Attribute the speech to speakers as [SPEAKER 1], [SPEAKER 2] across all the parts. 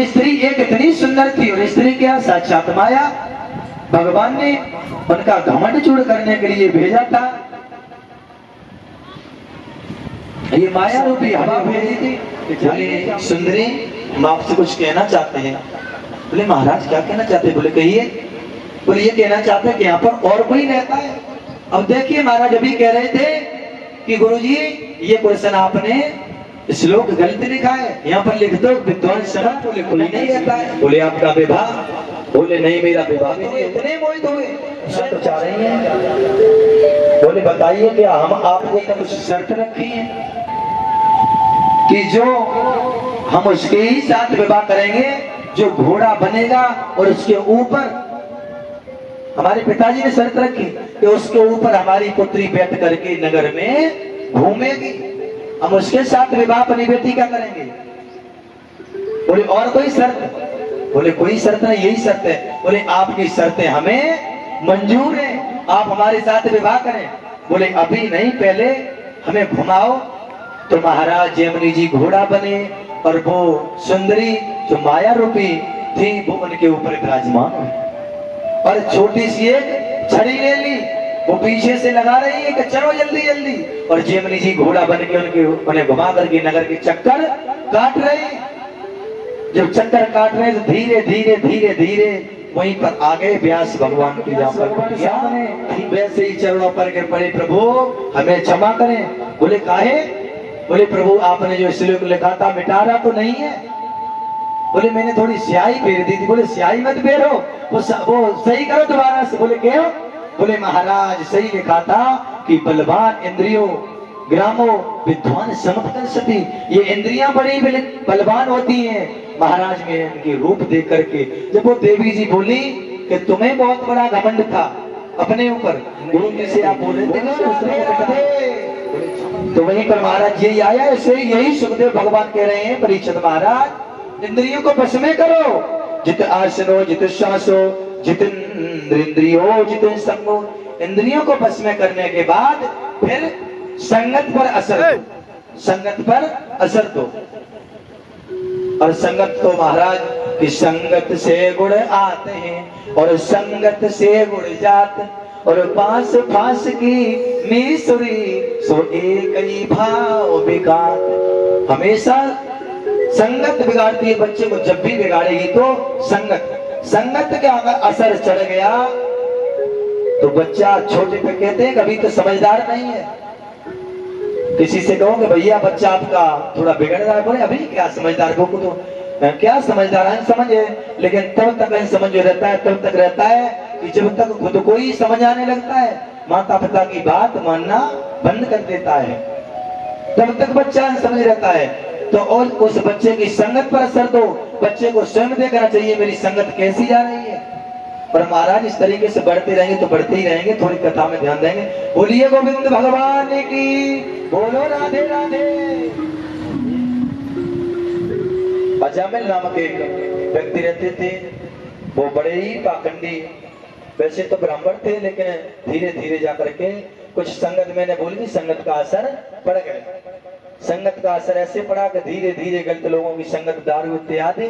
[SPEAKER 1] स्त्री एक इतनी सुंदर थी, और स्त्री क्या साक्षात माया, भगवान ने उनका घमंड चूर करने के लिए भेजा था। ये माया रूपी हवा भेजी थी। बोले सुंदरी, हम आपसे कुछ कहना चाहते हैं। बोले महाराज क्या कहना चाहते हैं? बोले कहिए। बोले ये कहना चाहते हैं कि यहाँ पर और कोई रहता है। अब देखिए महाराज अभी कह रहे थे कि गुरुजी ये क्वेश्चन आपने श्लोक गलत लिखा है, यहाँ पर लिख दो विद्वान शरण। बोले कोई नहीं रहता है। बोले आपका विवाह? बोले नहीं मेरा विवाह भी नहीं। इतने मोहित हुए, तो चाह रही हैं। बोले बताइए क्या हम आपको कुछ शर्त रखी है कि जो हम उसके ही साथ विवाह करेंगे जो घोड़ा बनेगा, और उसके ऊपर हमारे पिताजी ने शर्त रखी कि उसके ऊपर हमारी पुत्री बैठ करके नगर में घूमेगी, हम उसके साथ विवाह अपनी बेटी का करेंगे। बोले और कोई शर्त? बोले कोई शर्त नहीं, यही शर्त है। बोले आपकी शर्तें हमें मंजूर है, आप हमारे साथ विवाह करें। बोले अभी नहीं, पहले हमें घुमाओ। तो महाराज जयमुनि जी घोड़ा बने, और वो सुंदरी जो माया रूपी थी वो उनके ऊपर विराजमान हुई, और छोटी सी एक छड़ी ले ली, वो पीछे से लगा रही है कि चलो जल्दी जल्दी। और जयमुनि जी घोड़ा बन के उन्हें घुमा करके नगर के चक्कर काट रहे। जब चक्कर काट रहे तो धीरे धीरे धीरे धीरे वहीं पर आ गए व्यास भगवान की, जहाँ पर वैसे ही चरणों पर गिर पड़े, प्रभु हमें क्षमा करें। बोले काहे? बोले प्रभु आपने जो श्लोक लिखा था मिटा रहा तो नहीं है? बोले मैंने थोड़ी स्याही फेर दी थी। बोले स्याही मत फेरो, वो सही करो दोबारा से। बोले क्यों? बोले महाराज सही लिखा था कि बलवान इंद्रियों ग्रामो विद्वान समपतन सती, ये इंद्रियां बड़ी बलवान होती हैं। महाराज में इनके रूप देख करके जब वो देवी जी बोली कि तुम्हें बहुत बड़ा घमंड था अपने ऊपर, गुरु जी से आप बोल रहे थे, तो वहीं पर महाराज यही आया। इससे यही सुखदेव भगवान कह रहे हैं परीक्षित महाराज इंद्रियों को बस में करो, जित आसनो जित श्वासो जितेंद्रियो जित संगो। इंद्रियों को बस में करने के बाद फिर संगत पर असर दो, संगत पर असर दो। और संगत तो महाराज की संगत से गुण आते हैं और संगत से गुण जात, और पास फास की मीसुरी सो एक ही भाव विघात। हमेशा संगत बिगाड़ती है बच्चे को, जब भी बिगाड़ेगी तो संगत के अगर असर चढ़ गया तो बच्चा छोटे पे कहते हैं कभी तो समझदार नहीं है। किसी से कहो कि भैया बच्चा आपका थोड़ा बिगड़ रहा है, बोले अभी क्या समझदार को तो क्या समझदार है, समझे, लेकिन तब तक समझ रहता है, तब तक रहता है कि जब तक खुद को ही समझ आने लगता है, माता पिता की बात मानना बंद कर देता है, तब तक बच्चा समझ रहता है। तो और उस बच्चे की संगत पर असर दो, बच्चे को स्वयं देखना चाहिए मेरी संगत कैसी जा रही है। पर महाराज इस तरीके से बढ़ते रहेंगे तो बढ़ते ही रहेंगे, थोड़ी कथा में ध्यान देंगे। बोलिए गोविंद भगवान की, बोलो राधे राधे। अजामिल नामक एक व्यक्ति रहते थे, वो बड़े ही पाखंडी, वैसे तो ब्राह्मण थे लेकिन धीरे धीरे जाकर के कुछ संगत, मैंने बोली थी संगत का असर पड़ गया। संगत का असर ऐसे पड़ा कि धीरे धीरे गलत लोगों की संगत, दारू इत्यादि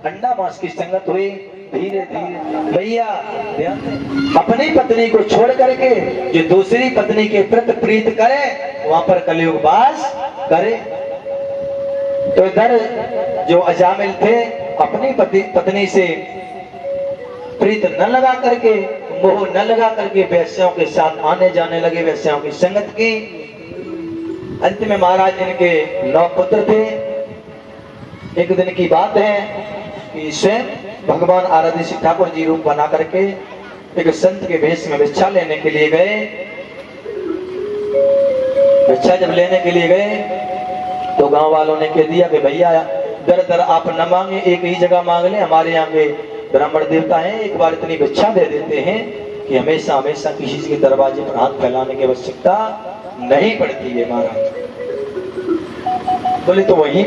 [SPEAKER 1] अंडा मांस की संगत हुई। धीरे धीरे भैया अपनी पत्नी को छोड़ करके जो दूसरी पत्नी के प्रति प्रीत करे वहां पर कलयुग वास करे। तो इधर जो अजामिल थे अपनी पत्नी से प्रीत न लगा करके, मोह न लगा करके वेश्याओं के साथ आने जाने लगे, वेश्याओं की संगत की। अंत में महाराज इनके 9 पुत्र थे। एक दिन की बात है कि स्वयं भगवान आराध्य श्री ठाकुर जी रूप बना करके एक संत के वेश में भिक्षा लेने के लिए गए। भिक्षा जब लेने के लिए गए तो गांव वालों ने कह दिया कि भैया दर दर आप न मांगे, एक ही जगह मांग ले, हमारे यहाँ के ब्राह्मण देवता हैं, एक बार इतनी भिक्षा दे देते हैं कि हमेशा हमेशा किसी के दरवाजे पर हाथ फैलाने की आवश्यकता नहीं पड़ती है महाराज। बोले तो वहीं